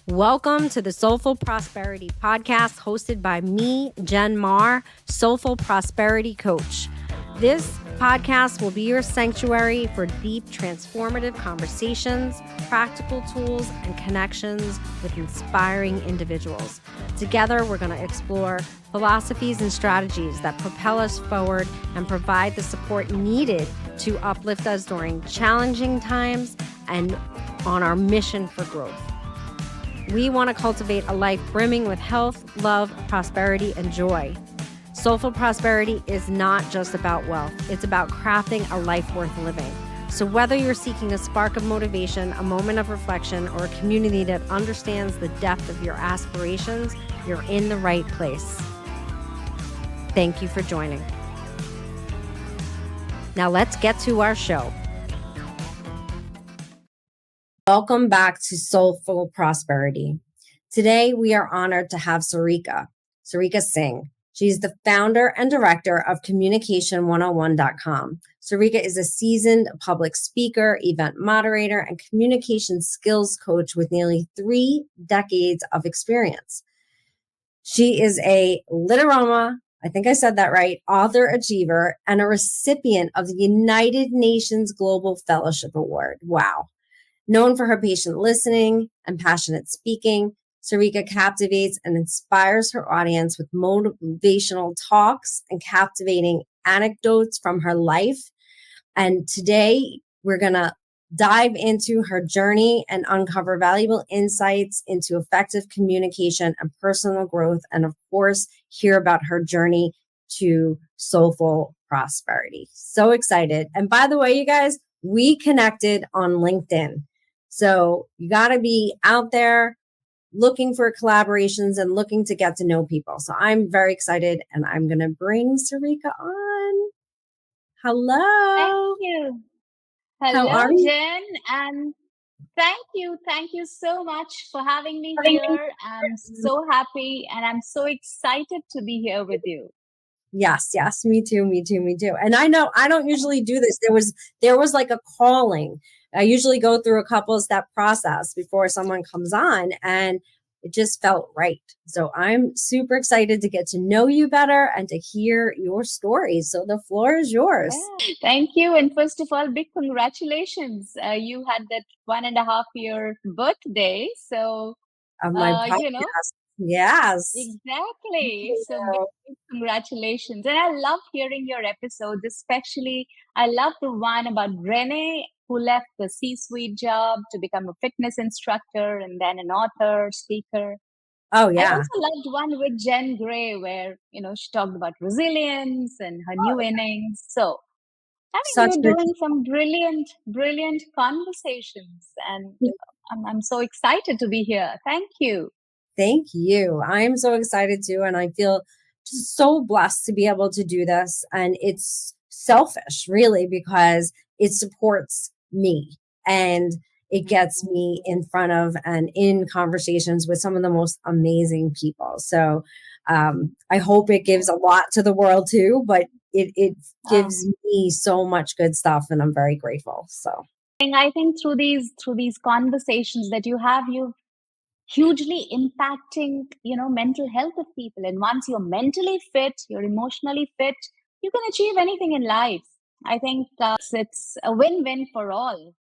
Welcome to the Soulful Prosperity Podcast, hosted by me, Jen Marr, Soulful Prosperity Coach. This podcast will be your sanctuary for deep, transformative conversations, practical tools, and connections with inspiring individuals. Together, we're going to explore philosophies and strategies that propel us forward and provide the support needed to uplift us during challenging times and on our mission for growth. We want to cultivate a life brimming with health, love, prosperity, and joy. Soulful prosperity is not just about wealth. It's about crafting a life worth living. So whether you're seeking a spark of motivation, a moment of reflection, or a community that understands the depth of your aspirations, you're in the right place. Thank you for joining. Now let's get to our show. Welcome back to Soulful Prosperity. Today, we are honored to have Sarika Singh. She's the founder and director of communication101.com. Sarika is a seasoned public speaker, event moderator, and communication skills coach with nearly 3 decades of experience. She is a Literoma, I think I said that right, author achiever, and a recipient of the United Nations Global Fellowship Award. Wow. Known for her patient listening and passionate speaking, Sarika captivates and inspires her audience with motivational talks and captivating anecdotes from her life. And today we're going to dive into her journey and uncover valuable insights into effective communication and personal growth. And of course, hear about her journey to soulful prosperity. So excited. And by the way, you guys, we connected on LinkedIn. So you got to be out there looking for collaborations and looking to get to know people. So I'm very excited, and I'm going to bring Sarika on. Hello. Thank you. How are Hello, you? Jen. And thank you. Thank you so much for having me here. I'm so happy and I'm so excited to be here with you. Yes, me too. And I know I don't usually do this. There was like a calling. I usually go through a couple step process before someone comes on, and it just felt right. So I'm super excited to get to know you better and to hear your stories. So the floor is yours. Yeah. Thank you. And first of all, big congratulations. You had that 1.5-year birthday. So, Of my you know, podcast. Yes. exactly. So big congratulations. And I love hearing your episodes, especially I love the one about Renee, who left the C-suite job to become a fitness instructor and then an author, speaker. Oh, I yeah. also loved one with Jen Gray where, she talked about resilience and her new innings. So I Such think good. you're doing some brilliant conversations. And I'm so excited to be here. Thank you. Thank you. I'm so excited too. And I feel just so blessed to be able to do this. And it's selfish, really, because it supports me and it gets me in front of and in conversations with some of the most amazing people. So I hope it gives a lot to the world too, but it gives me so much good stuff, and I'm very grateful. So I think through these conversations that you have, you've hugely impacting mental health of people. And once you're mentally fit, you're emotionally fit, you can achieve anything in life. I think it's a win-win for all.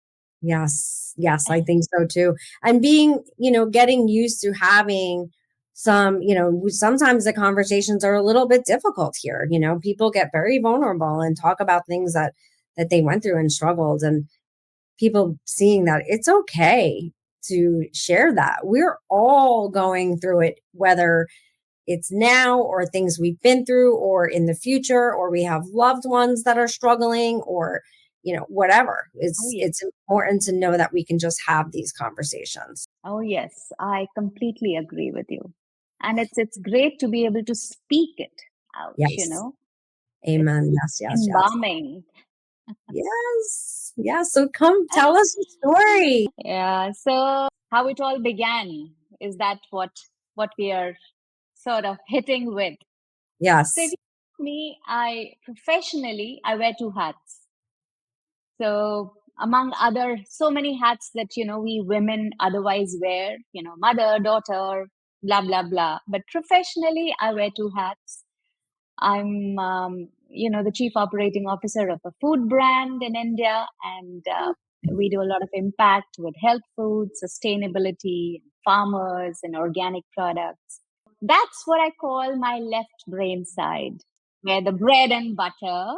yes, I think so too. And being, getting used to having some, sometimes the conversations are a little bit difficult here. People get very vulnerable and talk about things that they went through and struggled, and people seeing that it's okay to share that. We're all going through it, whether it's now or things we've been through or in the future, or we have loved ones that are struggling, or whatever. It's important to know that we can just have these conversations. Oh yes, I completely agree with you. And it's great to be able to speak it out. Yes. Amen. It's Yes. embalming. Yes. So come tell us the story. Yeah. So how it all began, is that what we are sort of hitting with? Yes. So if you ask me, professionally I wear 2 hats. So among other so many hats that we women otherwise wear, mother, daughter, blah blah blah. But professionally, I wear two hats. I'm the chief operating officer of a food brand in India, and we do a lot of impact with health food, sustainability, farmers, and organic products. That's what I call my left brain side, where the bread and butter.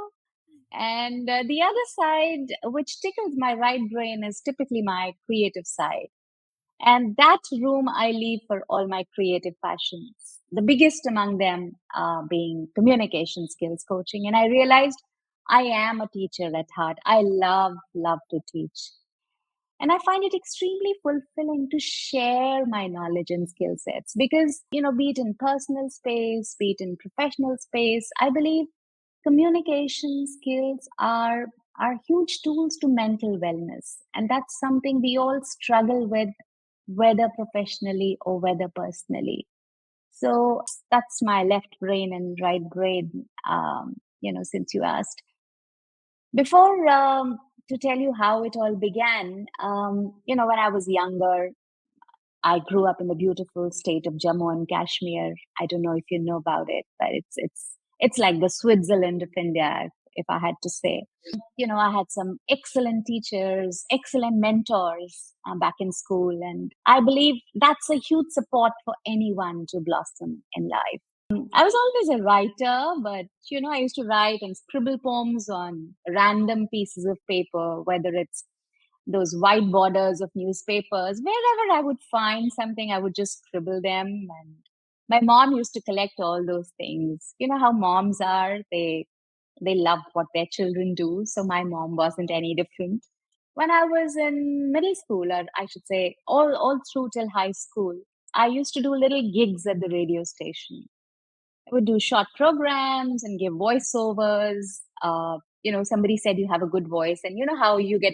And the other side, which tickles my right brain, is typically my creative side. And that room I leave for all my creative passions. The biggest among them being communication skills coaching. And I realized I am a teacher at heart. I love to teach. And I find it extremely fulfilling to share my knowledge and skill sets because, be it in personal space, be it in professional space, I believe communication skills are huge tools to mental wellness. And that's something we all struggle with, whether professionally or whether personally. So that's my left brain and right brain, since you asked. Before to tell you how it all began, when I was younger, I grew up in the beautiful state of Jammu and Kashmir. I don't know if you know about it, but it's like the Switzerland of India, if I had to say. I had some excellent teachers, excellent mentors back in school, and I believe that's a huge support for anyone to blossom in life. I was always a writer, but I used to write and scribble poems on random pieces of paper, whether it's those white borders of newspapers. Wherever I would find something, I would just scribble them. And my mom used to collect all those things. You know how moms are, they love what their children do. So my mom wasn't any different. When I was in middle school, or I should say all through till high school, I used to do little gigs at the radio station. I would do short programs and give voiceovers. Somebody said you have a good voice, and you know how you get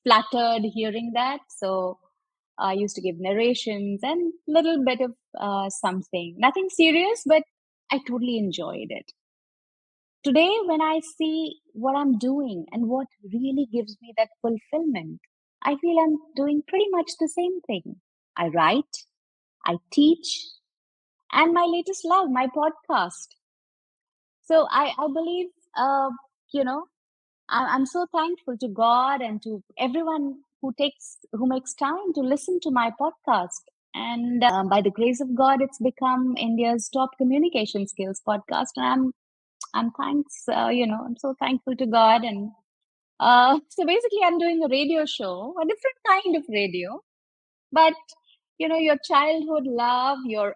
flattered hearing that. So I used to give narrations and little bit of something, nothing serious, but I totally enjoyed it. Today, when I see what I'm doing and what really gives me that fulfillment, I feel I'm doing pretty much the same thing. I write, I teach, and my latest love, my podcast. So I believe, you know, I'm so thankful to God and to everyone who makes time to listen to my podcast. And by the grace of God, it's become India's top communication skills podcast. And I'm so thankful to God. And so basically, I'm doing a radio show, a different kind of radio, but your childhood love, your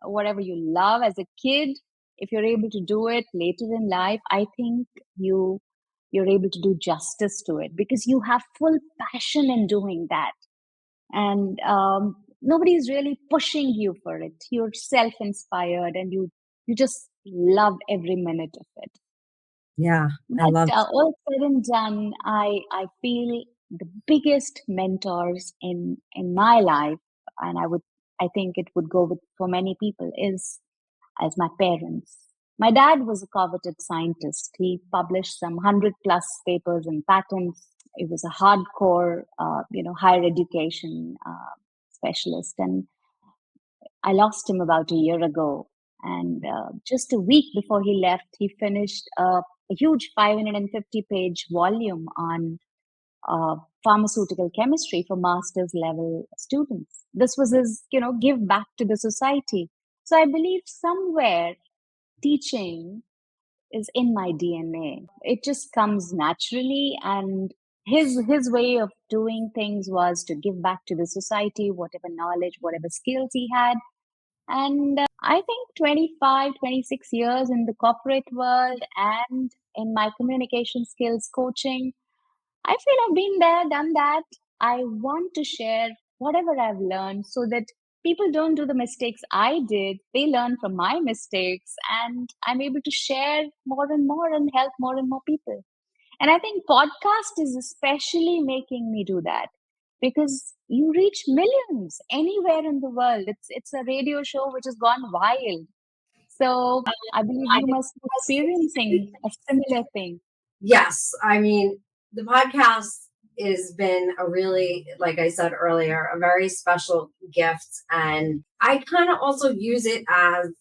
whatever you love as a kid, if you're able to do it later in life, I think you're able to do justice to it because you have full passion in doing that. And nobody's really pushing you for it. You're self-inspired and you just love every minute of it. Yeah, I But love. all said and done, I feel the biggest mentors in my life, and I think it would go with for many people, is as my parents. My dad was a coveted scientist. He published some 100+ papers and patents. He was a hardcore, higher education specialist, and I lost him about a year ago. And just a week before he left, he finished a huge 550-page volume on pharmaceutical chemistry for master's level students. This was his, give back to the society. So I believe somewhere teaching is in my DNA. It just comes naturally, and his way of doing things was to give back to the society whatever knowledge, whatever skills he had. And I think 25, 26 years in the corporate world and in my communication skills coaching, I feel I've been there, done that. I want to share whatever I've learned so that people don't do the mistakes I did. They learn from my mistakes, and I'm able to share more and more and help more and more people. And I think podcast is especially making me do that because you reach millions anywhere in the world. It's a radio show which has gone wild. So I believe you must be experiencing a similar thing. Yes, I mean, the podcast has been a really, like I said earlier, a very special gift. And I kind of also use it as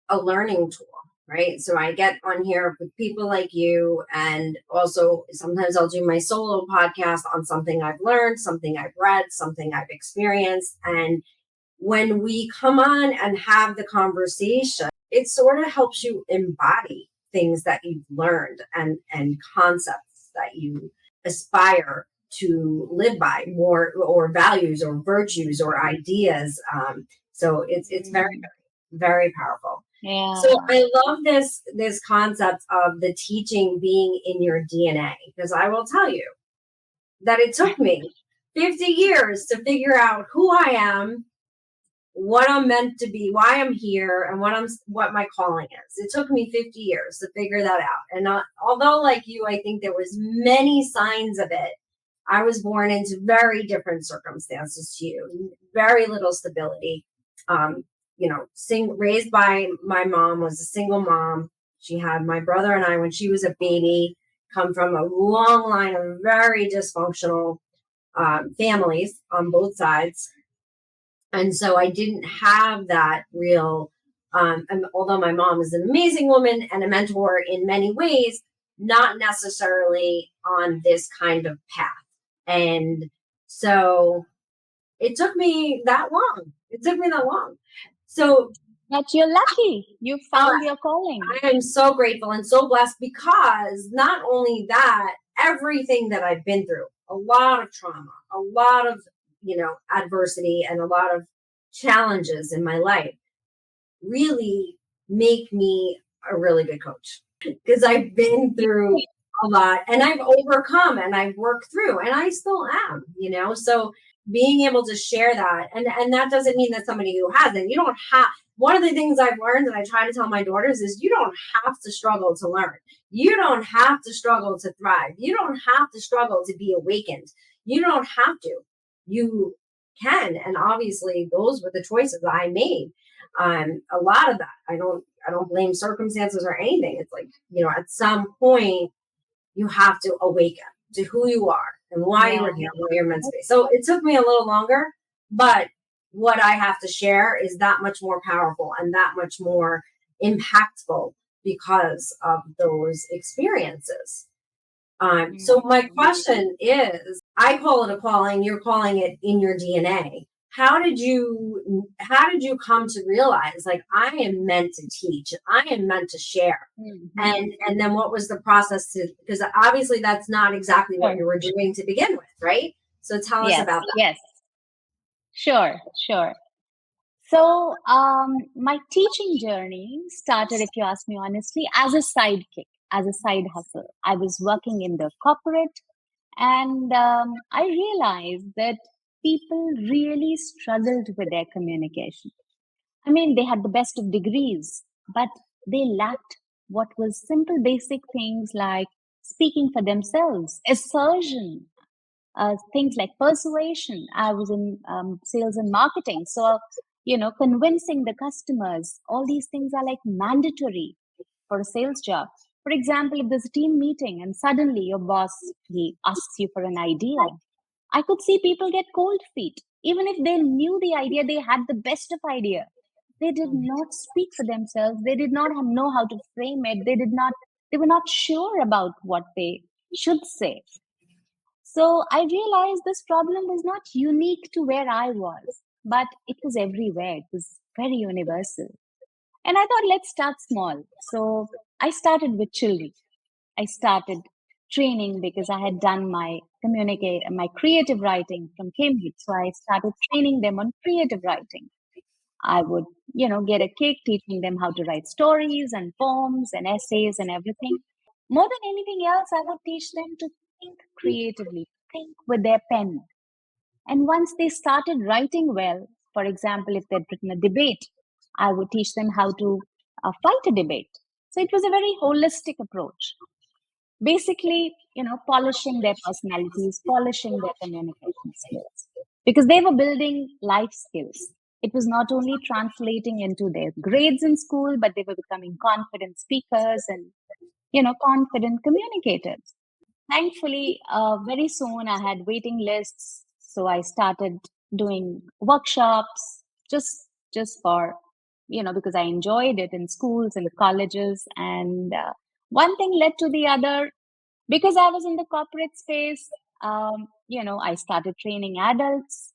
a learning tool, right? So I get on here with people like you, and also sometimes I'll do my solo podcast on something I've learned, something I've read, something I've experienced. And when we come on and have the conversation, it sort of helps you embody things that you've learned and concepts that you aspire to live by, more, or values or virtues or ideas. So it's very, Mm. very powerful. So Yeah. I love this concept of the teaching being in your DNA, because I will tell you that it took me 50 years to figure out who I am, what I'm meant to be, why I'm here, and what my calling is. It took me 50 years to figure that out. And although, like you, I think there was many signs of it. I was born into very different circumstances to you, very little stability. Um, raised by my mom, was a single mom. She had my brother and I when she was a baby. Come from a long line of very dysfunctional families on both sides, and so I didn't have that real. And although my mom is an amazing woman and a mentor in many ways, not necessarily on this kind of path. And so it took me that long. It took me that long. So But you're lucky. You uh, found your calling. I am so grateful and so blessed, because not only that, everything that I've been through, a lot of trauma, a lot of, adversity, and a lot of challenges in my life really make me a really good coach, because I've been through a lot and I've overcome and I've worked through, and I still am. So being able to share that, and that doesn't mean that somebody who hasn't, you don't have. One of the things I've learned, and I try to tell my daughters, is you don't have to struggle to learn. You don't have to struggle to thrive. You don't have to struggle to be awakened. You don't have to. You can. And obviously those were the choices I made. A lot of that, I don't blame circumstances or anything. It's like, at some point you have to awaken to who you are and why Yeah. you're here, why you're meant to be. So it took me a little longer, but what I have to share is that much more powerful and that much more impactful because of those experiences. So my question is, I call it a calling, you're calling it in your DNA. How did you come to realize, like, I am meant to teach, I am meant to share? And then what was the process because obviously that's not exactly what Sure. you were doing to begin with, right? So tell us Yes. about that. Yes. Sure. Sure. So, my teaching journey started, if you ask me honestly, as a sidekick, as a side hustle. I was working in the corporate, and I realized that people really struggled with their communication. I mean, they had the best of degrees, but they lacked what was simple, basic things like speaking for themselves, assertion, things like persuasion. I was in sales and marketing. So, convincing the customers, all these things are like mandatory for a sales job. For example, if there's a team meeting and suddenly your boss, he asks you for an idea, I could see people get cold feet. Even if they knew the idea, they had the best of idea. They did not speak for themselves. They did not know how to frame it. They were not sure about what they should say. So I realized this problem was not unique to where I was, but it was everywhere. It was very universal. And I thought, let's start small. So I started with children. I started training because I had done my creative writing from Cambridge. So I started training them on creative writing. I would, get a cake teaching them how to write stories and poems and essays and everything. More than anything else, I would teach them to think creatively, think with their pen. And once they started writing well, for example, if they'd written a debate, I would teach them how to fight a debate. So it was a very holistic approach. Basically, polishing their personalities, polishing their communication skills, because they were building life skills. It was not only translating into their grades in school, but they were becoming confident speakers and, confident communicators. thankfully, very soon I had waiting lists. So I started doing workshops just for, because I enjoyed it in schools and colleges. And one thing led to the other. Because I was in the corporate space, I started training adults.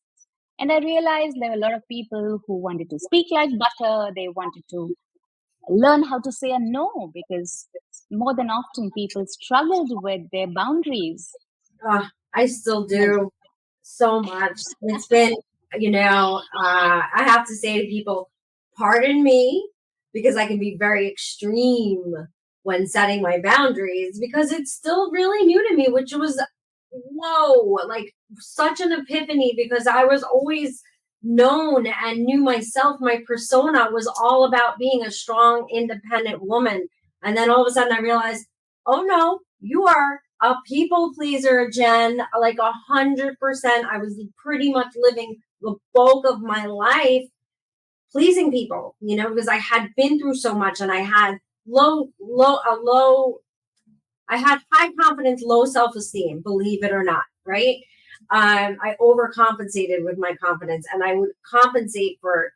And I realized there were a lot of people who wanted to speak like butter. They wanted to learn how to say a no because more than often people struggled with their boundaries. I still And do so much. It's been, I have to say to people, pardon me, because I can be very extreme when setting my boundaries because it's still really new to me, which was, whoa, like such an epiphany because I was always known and knew myself. My persona was all about being a strong, independent woman. And then all of a sudden I realized, oh no, you are a people pleaser, Jen, like 100%. I was pretty much living the bulk of my life pleasing people, because I had been through so much and I had low, I had high confidence, low self esteem, believe it or not, right? I overcompensated with my confidence, and I would compensate for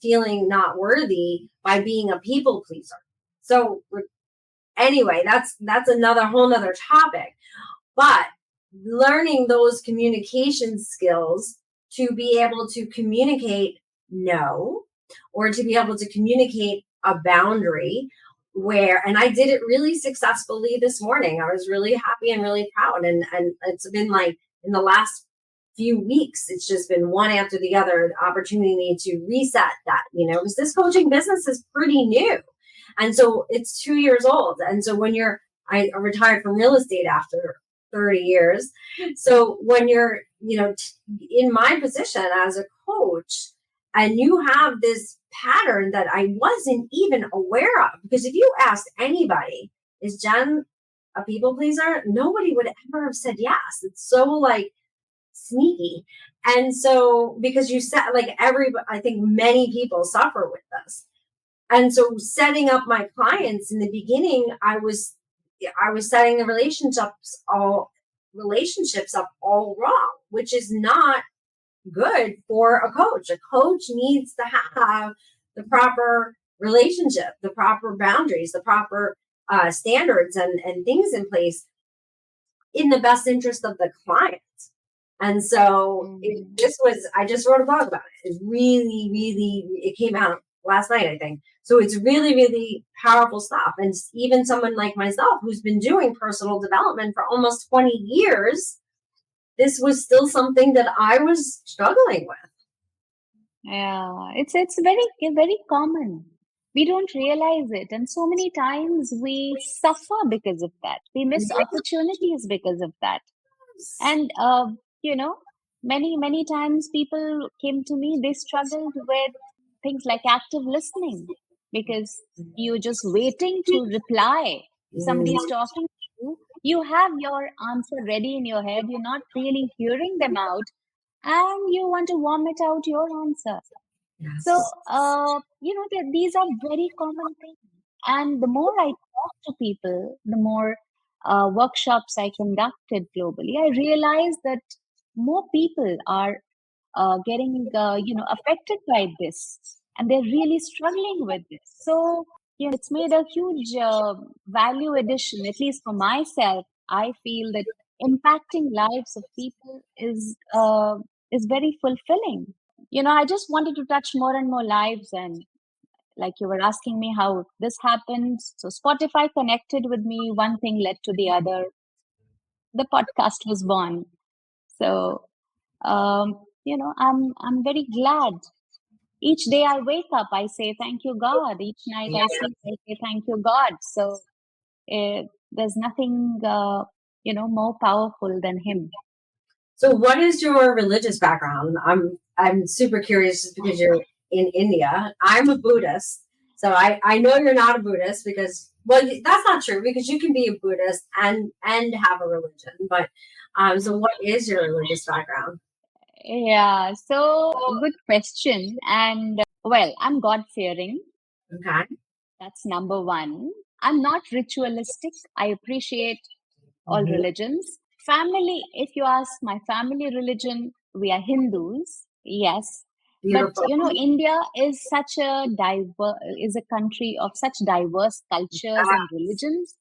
feeling not worthy by being a people pleaser. So anyway, that's another whole nother topic. But learning those communication skills to be able to communicate no, or to be able to communicate a boundary where, and I did it really successfully this morning. I was really happy and really proud. And it's been like in the last few weeks, it's just been one after the other opportunity to reset that, because this coaching business is pretty new. And so it's 2 years old. And so I retired from real estate after 30 years. So when you're, in my position as a coach, and you have this pattern that I wasn't even aware of, because if you asked anybody, is Jen a people pleaser? Nobody would ever have said yes. It's so like sneaky. And so, because you said like I think many people suffer with this. And so setting up my clients in the beginning, I was setting the relationships up all wrong, which is not good for a coach. A coach needs to have the proper relationship, the proper boundaries, the proper standards and things in place in the best interest of the client. And so I just wrote a blog about it. It's really, really, it came out last night, I think. So it's really, really powerful stuff. And even someone like myself, who's been doing personal development for almost 20 years, this was still something that I was struggling with. yeah, it's very common. We don't realize it, and so many times we suffer because of that. We miss opportunities because of that. And you know, many times people came to me, they struggled with things like active listening because you're just waiting to reply. Somebody's talking to you, you have your answer ready in your head, you're not really hearing them out, and you want to vomit out your answer. So, Yes. these are very common things. And the more I talk to people, the more workshops I conducted globally, I realized that more people are getting, affected by this, and they're really struggling with this. So, it's made a huge value addition, at least for myself. I feel that impacting lives of people is very fulfilling. I just wanted to touch more and more lives. And like you were asking me how this happened. So Spotify connected with me. One thing led to the other. The podcast was born. So, I'm very glad. Each day I wake up, I say, thank you, God. Each night I sleep, I say, thank you, God. So there's nothing, more powerful than Him. So what is your religious background? I'm super curious just because you're in India. I'm a Buddhist. So I know you're not a Buddhist because, well, that's not true because you can be a Buddhist and have a religion. But so what is your religious background? Yeah, so good question. And well, I'm God fearing. Okay. That's number one. I'm not ritualistic. I appreciate all Mhm. religions. Family, if you ask my family religion, we are Hindus, yes. But Beautiful. India is such a is a country of such diverse cultures and religions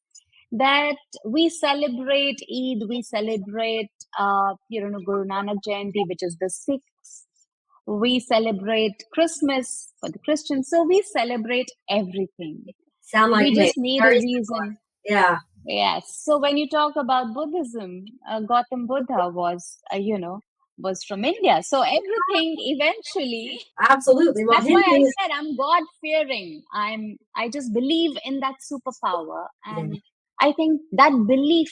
that we celebrate Eid, we celebrate Guru Nanak Jayanti, which is the Sikhs. We celebrate Christmas for the Christians. So we celebrate everything. Sound like We me. just need a Very reason. yeah. Yes. So when you talk about Buddhism, Gautam Buddha was from India. So everything eventually, Absolutely. Well, that's why I Hindus. said I'm God fearing. I just believe in that superpower. Yeah, And I think that belief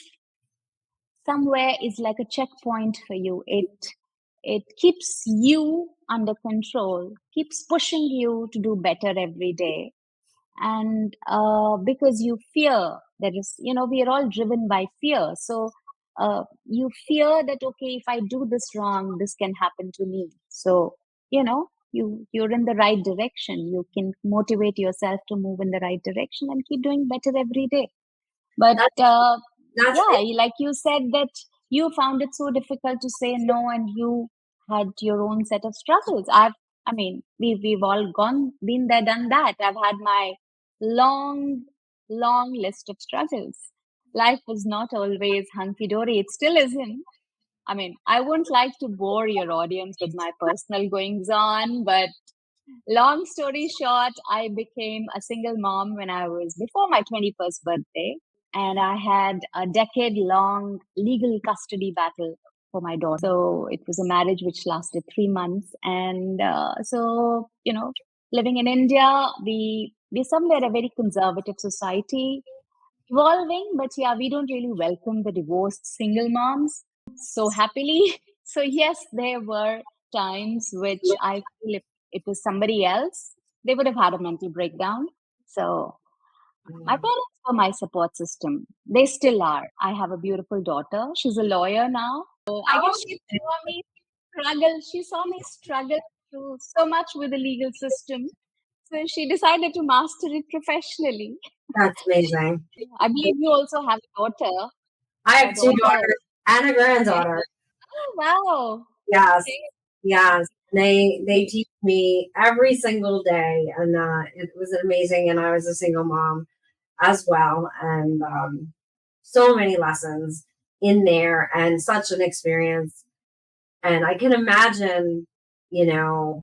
somewhere is like a checkpoint for you. It keeps you under control, keeps pushing you to do better every day. And because you fear, there is, we are all driven by fear. So you fear that, okay, if I do this wrong, this can happen to me. So, you're in the right direction. You can motivate yourself to move in the right direction and keep doing better every day. But that's that's yeah, like you said that you found it so difficult to say no, and you had your own set of struggles. I mean, we've all been there, done that. I've had my long, long list of struggles. Life was not always hunky dory. It still isn't. I mean, I wouldn't like to bore your audience with my personal goings on, but long story short, I became a single mom when I was before my 21st birthday, and I had a decade long legal custody battle for my daughter. So it was a marriage which lasted 3 months. And living in India, we somewhere a very conservative society, evolving, but yeah, we don't really welcome the divorced single moms so happily. So yes, there were times which I feel if it was somebody else, they would have had a mental breakdown. So my parents were my support system. They still are. I have a beautiful daughter. She's a lawyer now. So I guess she saw me struggle. She saw me struggle through so much with the legal system. So she decided to master it professionally. that's amazing. I believe you also have a daughter. I A have two daughter. daughters and a Okay. granddaughter. Oh, wow. Yes, Okay. yes. They Okay. teach me every single day, and it was amazing. And I was a single mom as well, and so many lessons in there, and such an experience. And I can imagine, or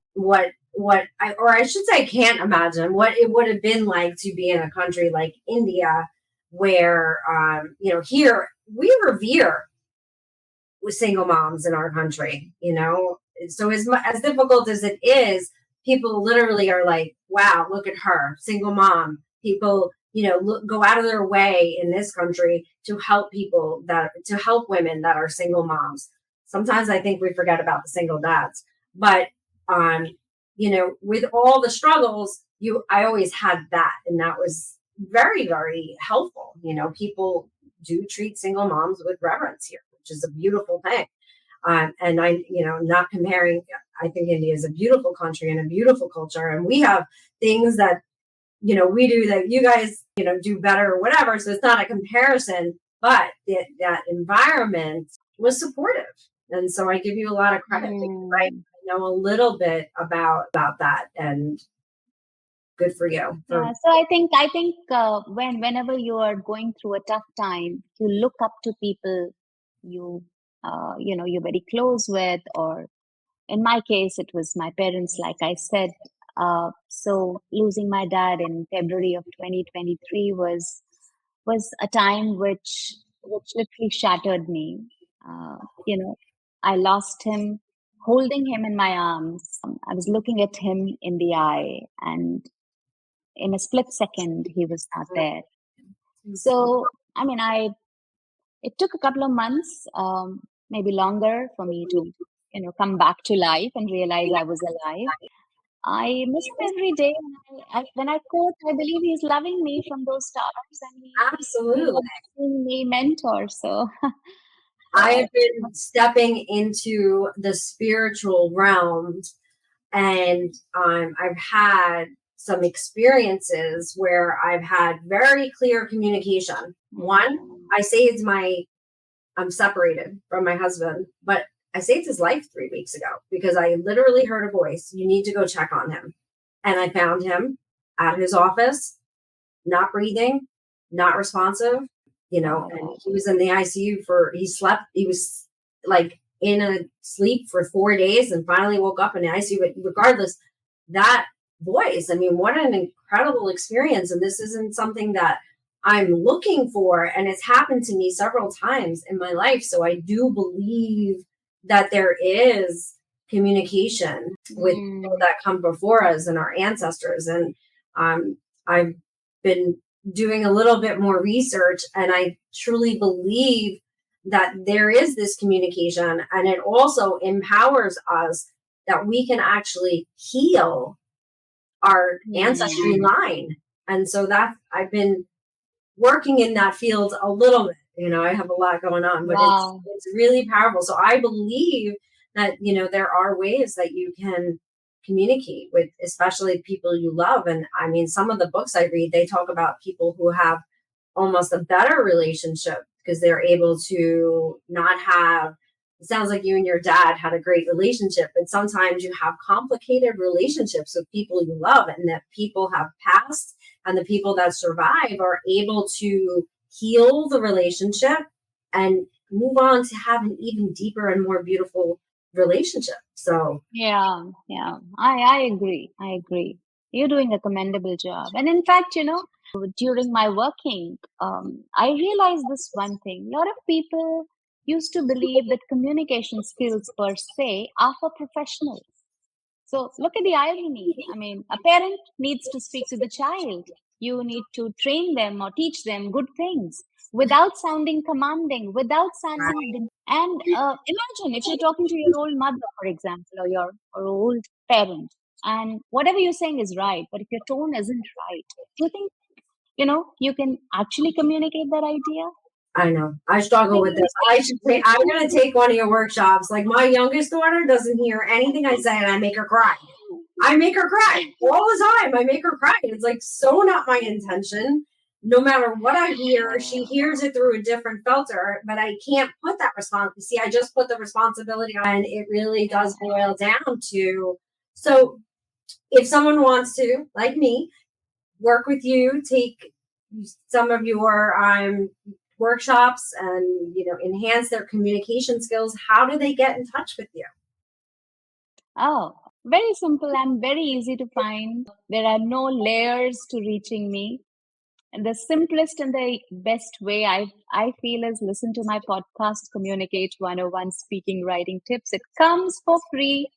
I should say, I can't imagine what it would have been like to be in a country like India, where, here we revere with single moms in our country. So as difficult as it is, people literally are like, wow, look at her, single mom. People, go out of their way in this country to help women that are single moms. Sometimes I think we forget about the single dads, but um, with all the struggles, I always had that, and that was very, very helpful. People do treat single moms with reverence here, which is a beautiful thing. And not comparing, I think India is a beautiful country and a beautiful culture. And we have things that, we do that you guys, do better or whatever. So it's not a comparison, but that environment was supportive. And so I give you a lot of credit because I Hmm. know a little bit about that, and good for you. Yeah. So I think whenever you are going through a tough time, you look up to people you you're very close with, or in my case, it was my parents, like I said. So losing my dad in February of 2023 was a time which literally shattered me. Uh, you know, I lost him, holding him in my arms. I was looking at him in the eye, and in a split second, he was not there. So, I mean, it took a couple of months, maybe longer, for me to, come back to life and realize I was alive. I miss him every day. When I quote, I believe he's loving me from those stars, and he Absolutely. was being me mentor. So, I uh, have been stepping into the spiritual realm, and I've had some experiences where I've had very clear communication. One, mm, I say it's my I'm separated from my husband, but I saved his life 3 weeks ago because I literally heard a voice. You need to go check on him. And I found him at his office, not breathing, not responsive, and he was in the ICU he was like in a sleep for 4 days and finally woke up in the ICU. But regardless, that voice, I mean, what an incredible experience. And this isn't something that I'm looking for. And it's happened to me several times in my life. So I do believe that there is communication with people that come before us and our ancestors. And I've been doing a little bit more research, and I truly believe that there is this communication, and it also empowers us that we can actually heal our ancestry line. And so that I've been working in that field a little bit. I have a lot going on, but it's really powerful. So I believe that, there are ways that you can communicate with, especially people you love. And I mean, some of the books I read, they talk about people who have almost a better relationship because they're able to not have, it sounds like you and your dad had a great relationship, but sometimes you have complicated relationships with people you love, and that people have passed, and the people that survive are able to heal the relationship and move on to have an even deeper and more beautiful relationship. So yeah, I agree. You're doing a commendable job. And in fact, during my working, I realized this one thing. A lot of people used to believe that communication skills per se are for professionals. So look at the irony. I mean, a parent needs to speak to the child. You need to train them or teach them good things without sounding commanding, without sounding. And imagine if you're talking to your old mother, for example, or old parent, and whatever you're saying is right, but if your tone isn't right, do you think you can actually communicate that idea? I know. I struggle with this. I'm gonna take one of your workshops. Like, my youngest daughter doesn't hear anything I say, and I make her cry. I make her cry all the time. I make her cry. It's like so not my intention. No matter what I hear, she hears it through a different filter, but I can't put that response. See, I just put the responsibility on, and it really does boil down to, so if someone wants to, like me, work with you, take some of your workshops and enhance their communication skills, how do they get in touch with you? Oh, very simple and very easy to find. There are no layers to reaching me. And the simplest and the best way I feel is listen to my podcast, Communicate 101 Speaking Writing Tips. It comes for free.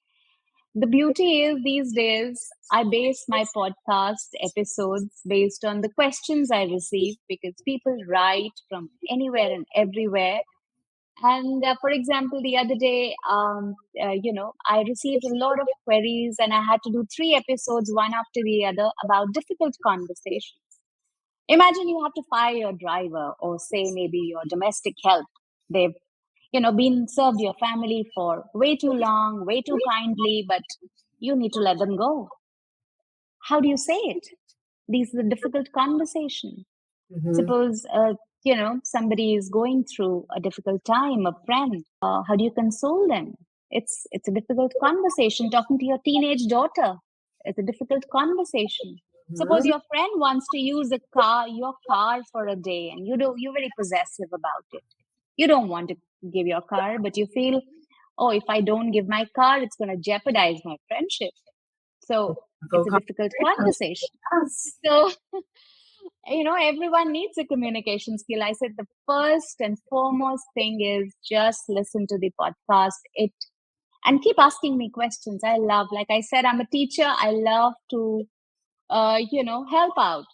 The beauty is these days, I base my podcast episodes based on the questions I receive because people write from anywhere and everywhere. And for example, the other day, I received a lot of queries and I had to do 3 episodes, one after the other, about difficult conversations. Imagine you have to fire your driver or say maybe your domestic help. They've, been served your family for way too long, way too kindly, but you need to let them go. How do you say it? This is a difficult conversation. Suppose, somebody is going through a difficult time, a friend. How do you console them? It's a difficult conversation. Talking to your teenage daughter, it's a difficult conversation. Suppose your friend wants to use your car for a day, and you're very possessive about it. You don't want to give your car, but you feel, oh, if I don't give my car, it's going to jeopardize my friendship. So it's a difficult conversation. So everyone needs a communication skill. I said the first and foremost thing is just listen to the podcast. And keep asking me questions. I love, like I said, I'm a teacher. I love to, help out.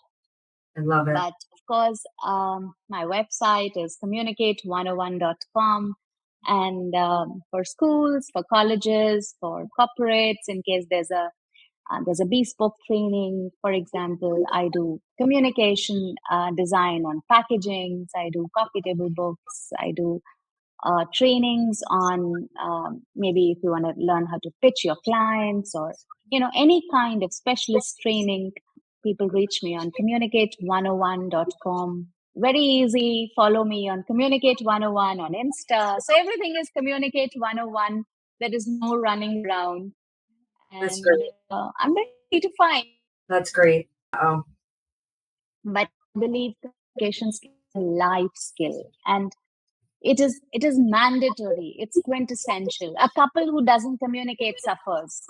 I love it. But of course, my website is communicate101.com. And for schools, for colleges, for corporates, in case there's a bespoke training, for example, I do communication design on packagings. I do coffee table books. I do trainings on maybe if you want to learn how to pitch your clients or, any kind of specialist training. People reach me on communicate101.com. very easy. Follow me on Communicate 101 on Insta. So everything is Communicate 101. There is no running around. That's And great. I'm very easy to find. That's great. Oh, But I believe communication skill is a life skill. And it is mandatory. It's quintessential. A couple who doesn't communicate suffers.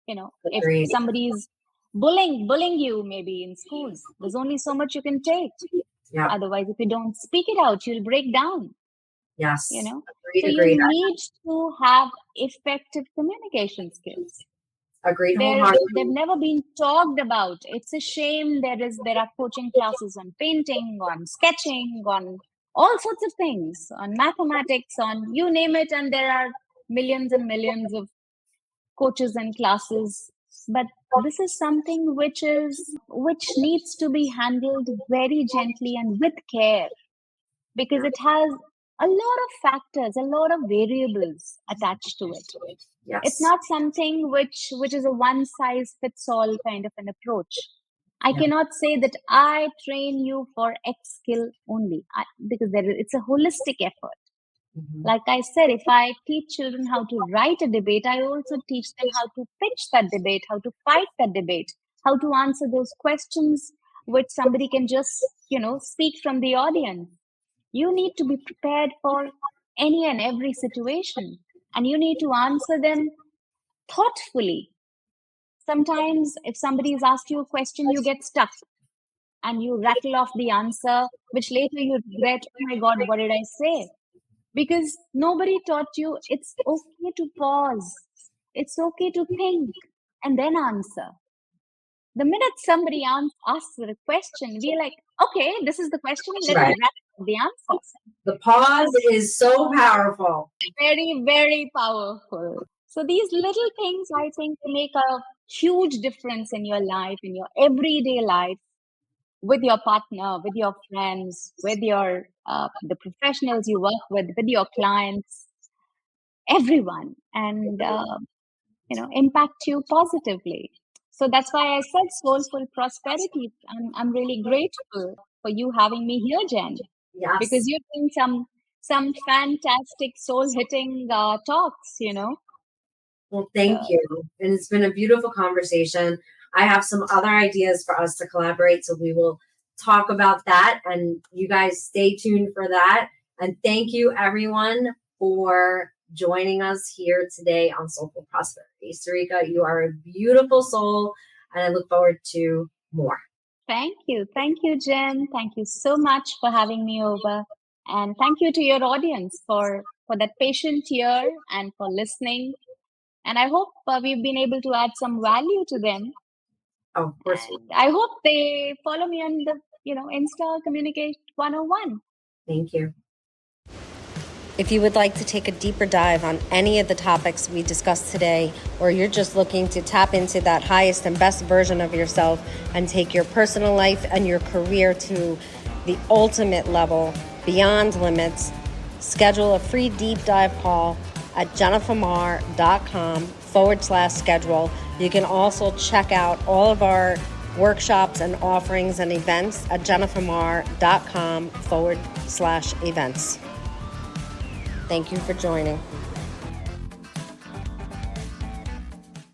If agreed. somebody's bullying you maybe in school, there's only so much you can take. Yeah. Otherwise, if you don't speak it out, you'll break down. Yes. So Agreed. you need to have effective communication skills. Agreed wholeheartedly. They've never been talked about. It's a shame. There are coaching classes on painting, on sketching, on all sorts of things, on mathematics, on you name it, and there are millions and millions of coaches and classes. But this is something which needs to be handled very gently and with care, because it has a lot of factors, a lot of variables attached to it. Yes. It's not something which is a one size fits all kind of an approach. I cannot say that I train you for X skill only, because it's a holistic effort. Like I said, if I teach children how to write a debate, I also teach them how to pitch that debate, how to fight that debate, how to answer those questions which somebody can just, speak from the audience. You need to be prepared for any and every situation, and you need to answer them thoughtfully. Sometimes if somebody is asked you a question, you get stuck and you rattle off the answer, which later you regret, oh my God, what did I say? Because nobody taught you it's okay to pause. It's okay to think and then answer. The minute somebody asks a question, we're like, okay, this is the question. Let me rattle the answer. The pause is so powerful. Very, very powerful. So these little things, I think, make a huge difference in your life, in your everyday life, with your partner, with your friends, with your the professionals you work with your clients, everyone, and impact you positively. So that's why I said soulful prosperity. I'm really grateful for you having me here, Jen, Yes. because you're doing some fantastic soul hitting talks. Well, thank you. And it's been a beautiful conversation. I have some other ideas for us to collaborate, so we will talk about that. And you guys stay tuned for that. And thank you, everyone, for joining us here today on Soulful Prosperity. Sarika, you are a beautiful soul, and I look forward to more. Thank you, Jen. Thank you so much for having me over, and thank you to your audience for that patient ear and for listening. And I hope we've been able to add some value to them. Oh, of course. And I hope they follow me on the Insta Communicate 101. Thank you. If you would like to take a deeper dive on any of the topics we discussed today, or you're just looking to tap into that highest and best version of yourself and take your personal life and your career to the ultimate level, beyond limits, schedule a free deep dive call at jennifermar.com/schedule. You can also check out all of our workshops and offerings and events at jennifermar.com/events. Thank you for joining.